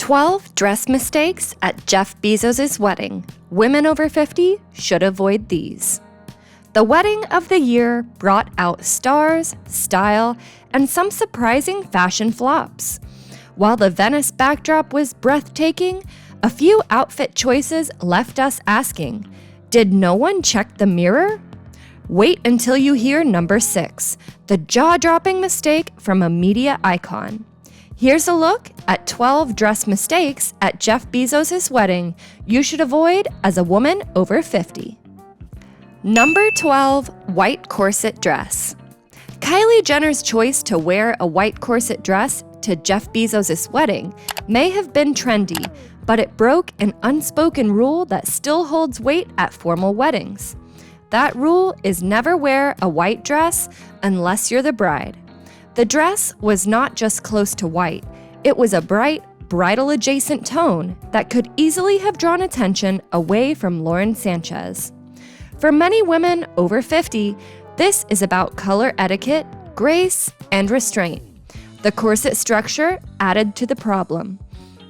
12 dress mistakes at Jeff Bezos' wedding. Women over 50 should avoid these. The wedding of the year brought out stars, style, and some surprising fashion flops. While the Venice backdrop was breathtaking, a few outfit choices left us asking, did no one check the mirror? Wait until you hear number 6, the jaw-dropping mistake from a media icon. Here's a look at 12 dress mistakes at Jeff Bezos' wedding you should avoid as a woman over 50. Number 12, white corset dress. Kylie Jenner's choice to wear a white corset dress to Jeff Bezos' wedding may have been trendy, but it broke an unspoken rule that still holds weight at formal weddings. That rule is never wear a white dress unless you're the bride. The dress was not just close to white, it was a bright, bridal-adjacent tone that could easily have drawn attention away from Lauren Sanchez. For many women over 50, this is about color etiquette, grace, and restraint. The corset structure added to the problem.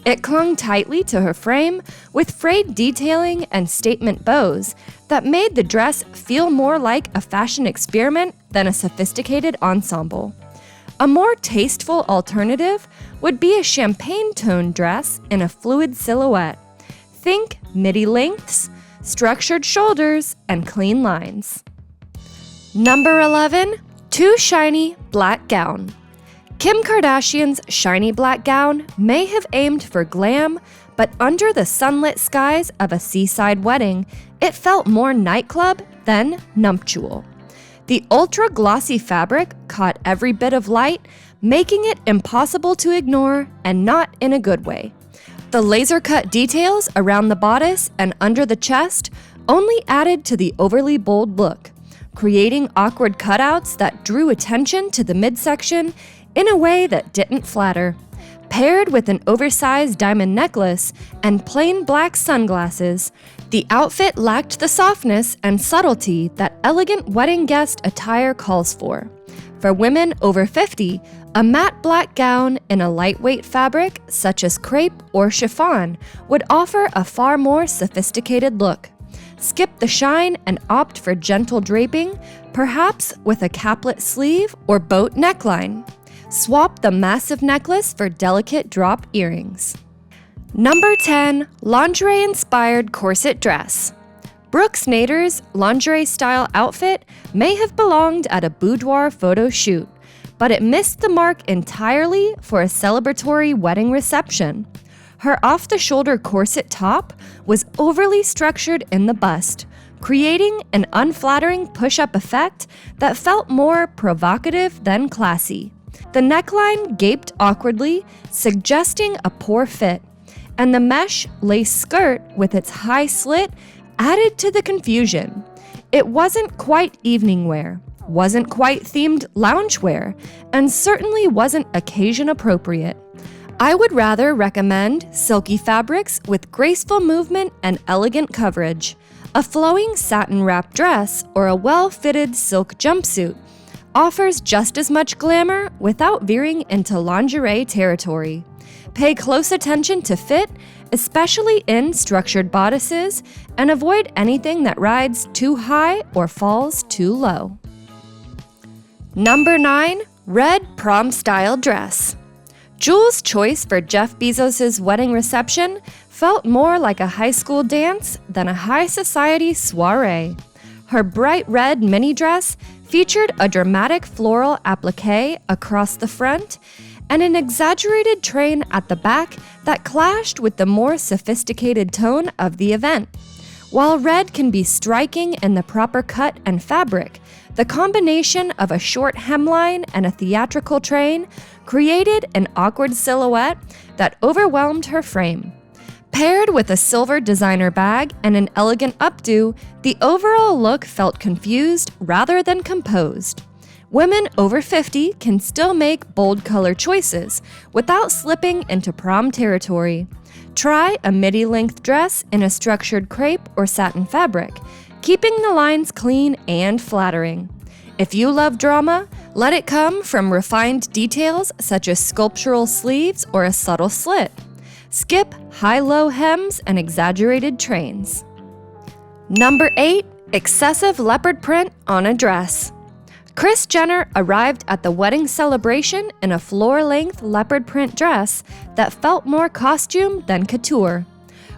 It clung tightly to her frame with frayed detailing and statement bows that made the dress feel more like a fashion experiment than a sophisticated ensemble. A more tasteful alternative would be a champagne-toned dress in a fluid silhouette. Think midi lengths, structured shoulders, and clean lines. Number 11, too shiny black gown. Kim Kardashian's shiny black gown may have aimed for glam, but under the sunlit skies of a seaside wedding, it felt more nightclub than nuptial. The ultra-glossy fabric caught every bit of light, making it impossible to ignore and not in a good way. The laser-cut details around the bodice and under the chest only added to the overly bold look, creating awkward cutouts that drew attention to the midsection in a way that didn't flatter. Paired with an oversized diamond necklace and plain black sunglasses, the outfit lacked the softness and subtlety that elegant wedding guest attire calls for. For women over 50, a matte black gown in a lightweight fabric such as crepe or chiffon would offer a far more sophisticated look. Skip the shine and opt for gentle draping, perhaps with a caplet sleeve or boat neckline. Swap the massive necklace for delicate drop earrings. Number 10, lingerie-inspired corset dress. Brooke Snyder's lingerie-style outfit may have belonged at a boudoir photo shoot, but it missed the mark entirely for a celebratory wedding reception. Her off-the-shoulder corset top was overly structured in the bust, creating an unflattering push-up effect that felt more provocative than classy. The neckline gaped awkwardly, suggesting a poor fit, and the mesh lace skirt with its high slit added to the confusion. It wasn't quite evening wear, wasn't quite themed loungewear, and certainly wasn't occasion appropriate. I would rather recommend silky fabrics with graceful movement and elegant coverage, a flowing satin wrap dress, or a well-fitted silk jumpsuit offers just as much glamour without veering into lingerie territory. Pay close attention to fit, especially in structured bodices, and avoid anything that rides too high or falls too low. Number 9, red prom-style dress. Jewel's choice for Jeff Bezos' wedding reception felt more like a high school dance than a high society soiree. Her bright red mini dress featured a dramatic floral applique across the front and an exaggerated train at the back that clashed with the more sophisticated tone of the event. While red can be striking in the proper cut and fabric, the combination of a short hemline and a theatrical train created an awkward silhouette that overwhelmed her frame. Paired with a silver designer bag and an elegant updo, the overall look felt confused rather than composed. Women over 50 can still make bold color choices without slipping into prom territory. Try a midi-length dress in a structured crepe or satin fabric, keeping the lines clean and flattering. If you love drama, let it come from refined details such as sculptural sleeves or a subtle slit. Skip high-low hems and exaggerated trains. Number 8. Excessive leopard print on a dress. Kris Jenner arrived at the wedding celebration in a floor-length leopard print dress that felt more costume than couture.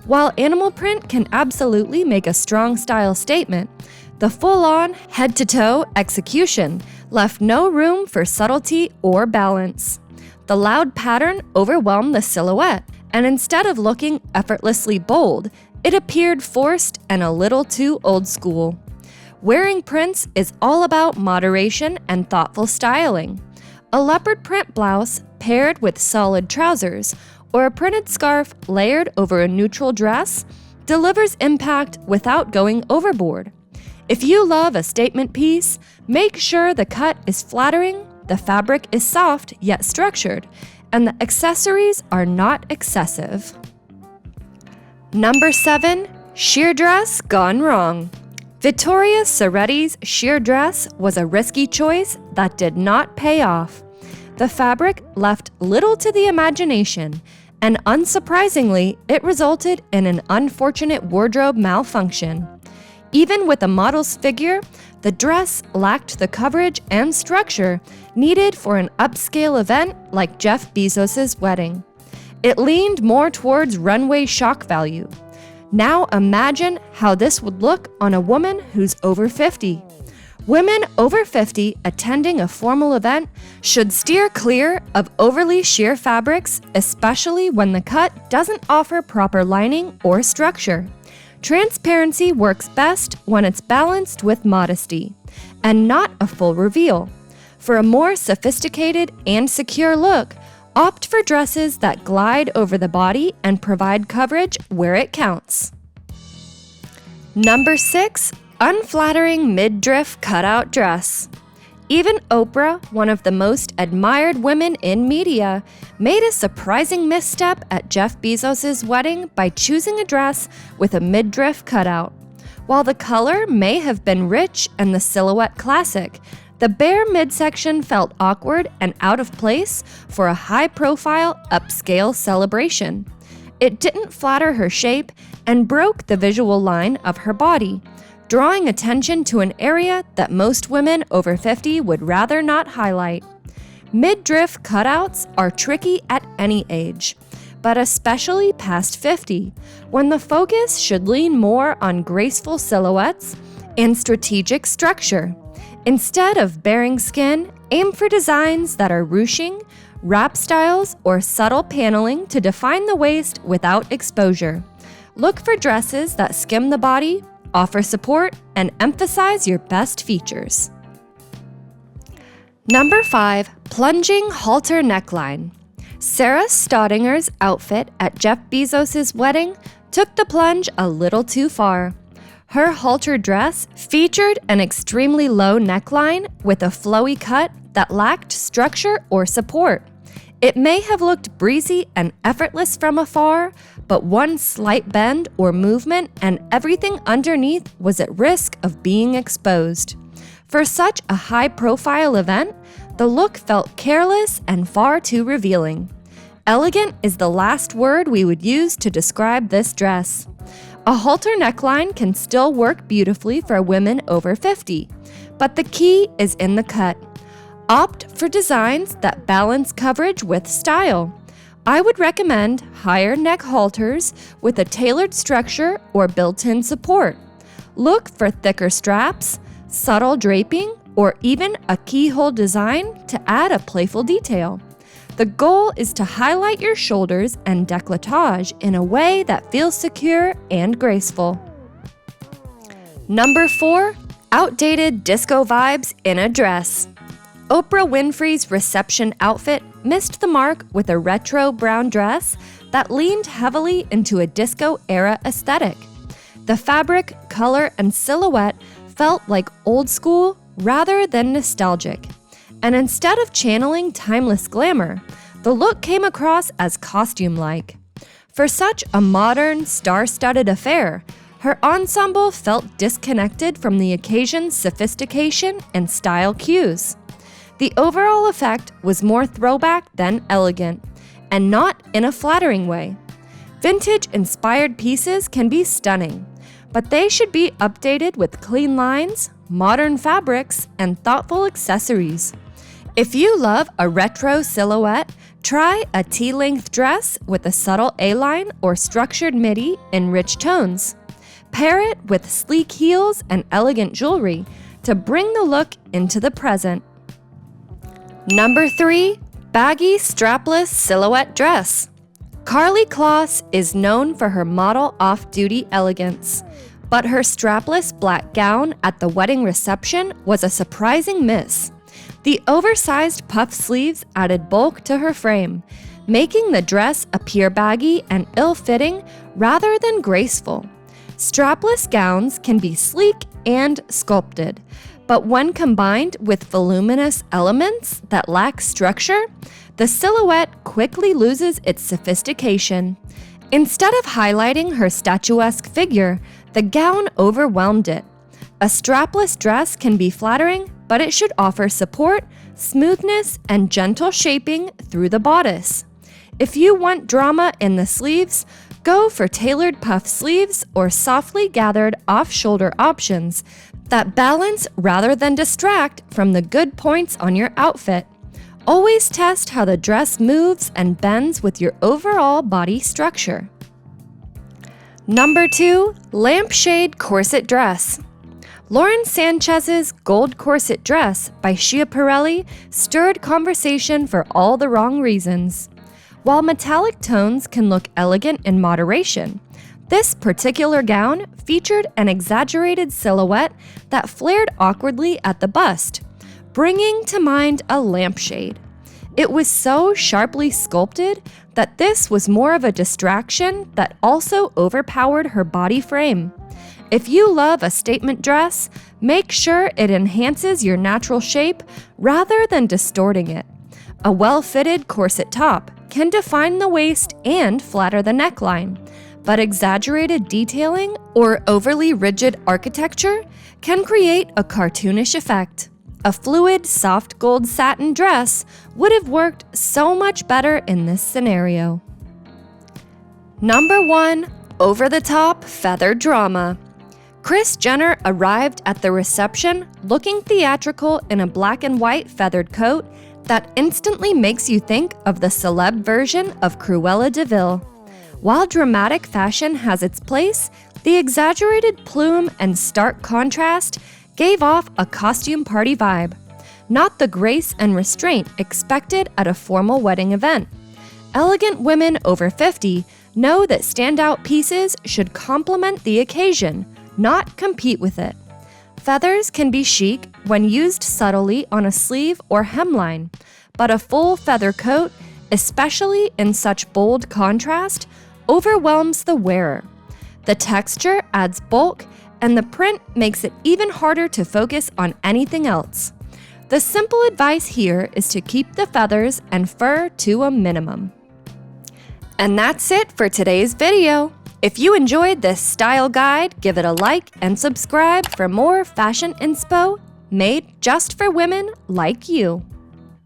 While animal print can absolutely make a strong style statement, the full-on, head-to-toe execution left no room for subtlety or balance. The loud pattern overwhelmed the silhouette, and instead of looking effortlessly bold, it appeared forced and a little too old school. Wearing prints is all about moderation and thoughtful styling. A leopard print blouse paired with solid trousers or a printed scarf layered over a neutral dress delivers impact without going overboard. If you love a statement piece, make sure the cut is flattering, the fabric is soft yet structured, and the accessories are not excessive. Number 7. Sheer dress gone wrong. Vittoria Soretti's sheer dress was a risky choice that did not pay off. The fabric left little to the imagination, and unsurprisingly, it resulted in an unfortunate wardrobe malfunction. Even with a model's figure, the dress lacked the coverage and structure needed for an upscale event like Jeff Bezos' wedding. It leaned more towards runway shock value. Now imagine how this would look on a woman who's over 50. Women over 50 attending a formal event should steer clear of overly sheer fabrics, especially when the cut doesn't offer proper lining or structure. Transparency works best when it's balanced with modesty, and not a full reveal. For a more sophisticated and secure look, opt for dresses that glide over the body and provide coverage where it counts. Number 6. Unflattering midriff cutout dress. Even Oprah, one of the most admired women in media, made a surprising misstep at Jeff Bezos' wedding by choosing a dress with a midriff cutout. While the color may have been rich and the silhouette classic, the bare midsection felt awkward and out of place for a high-profile, upscale celebration. It didn't flatter her shape and broke the visual line of her body, drawing attention to an area that most women over 50 would rather not highlight. Midriff cutouts are tricky at any age, but especially past 50, when the focus should lean more on graceful silhouettes and strategic structure. Instead of bearing skin, aim for designs that are ruching, wrap styles, or subtle paneling to define the waist without exposure. Look for dresses that skim the body, offer support, and emphasize your best features. Number 5. Plunging halter neckline. Sarah Staudinger outfit at Jeff Bezos' wedding took the plunge a little too far. Her halter dress featured an extremely low neckline with a flowy cut that lacked structure or support. It may have looked breezy and effortless from afar, but one slight bend or movement and everything underneath was at risk of being exposed. For such a high-profile event, the look felt careless and far too revealing. Elegant is the last word we would use to describe this dress. A halter neckline can still work beautifully for women over 50, but the key is in the cut. Opt for designs that balance coverage with style. I would recommend higher neck halters with a tailored structure or built-in support. Look for thicker straps, subtle draping, or even a keyhole design to add a playful detail. The goal is to highlight your shoulders and décolletage in a way that feels secure and graceful. Number 4. Outdated disco vibes in a dress. Oprah Winfrey's reception outfit missed the mark with a retro brown dress that leaned heavily into a disco-era aesthetic. The fabric, color, and silhouette felt like old school rather than nostalgic. And instead of channeling timeless glamour, the look came across as costume-like. For such a modern, star-studded affair, her ensemble felt disconnected from the occasion's sophistication and style cues. The overall effect was more throwback than elegant, and not in a flattering way. Vintage-inspired pieces can be stunning, but they should be updated with clean lines, modern fabrics, and thoughtful accessories. If you love a retro silhouette, try a T-length dress with a subtle A-line or structured midi in rich tones. Pair it with sleek heels and elegant jewelry to bring the look into the present. Number 3. Baggy strapless silhouette dress. Karlie Kloss is known for her model off-duty elegance, but her strapless black gown at the wedding reception was a surprising miss. The oversized puff sleeves added bulk to her frame, making the dress appear baggy and ill-fitting rather than graceful. Strapless gowns can be sleek and sculpted, but when combined with voluminous elements that lack structure, the silhouette quickly loses its sophistication. Instead of highlighting her statuesque figure, the gown overwhelmed it. A strapless dress can be flattering, but it should offer support, smoothness, and gentle shaping through the bodice. If you want drama in the sleeves, go for tailored puff sleeves or softly gathered off-shoulder options that balance rather than distract from the good points on your outfit. Always test how the dress moves and bends with your overall body structure. Number 2. Lampshade corset dress. Lauren Sanchez's gold corset dress by Schiaparelli stirred conversation for all the wrong reasons. While metallic tones can look elegant in moderation, this particular gown featured an exaggerated silhouette that flared awkwardly at the bust, bringing to mind a lampshade. It was so sharply sculpted that this was more of a distraction that also overpowered her body frame. If you love a statement dress, make sure it enhances your natural shape rather than distorting it. A well-fitted corset top can define the waist and flatter the neckline, but exaggerated detailing or overly rigid architecture can create a cartoonish effect. A fluid, soft gold satin dress would have worked so much better in this scenario. Number 1. Over-the-top feather drama. Kris Jenner arrived at the reception looking theatrical in a black and white feathered coat that instantly makes you think of the celeb version of Cruella de Vil. While dramatic fashion has its place, the exaggerated plume and stark contrast gave off a costume party vibe, not the grace and restraint expected at a formal wedding event. Elegant women over 50 know that standout pieces should complement the occasion, not compete with it. Feathers can be chic when used subtly on a sleeve or hemline, but a full feather coat, especially in such bold contrast, overwhelms the wearer. The texture adds bulk, and the print makes it even harder to focus on anything else. The simple advice here is to keep the feathers and fur to a minimum. And that's it for today's video. If you enjoyed this style guide, give it a like and subscribe for more fashion inspo made just for women like you.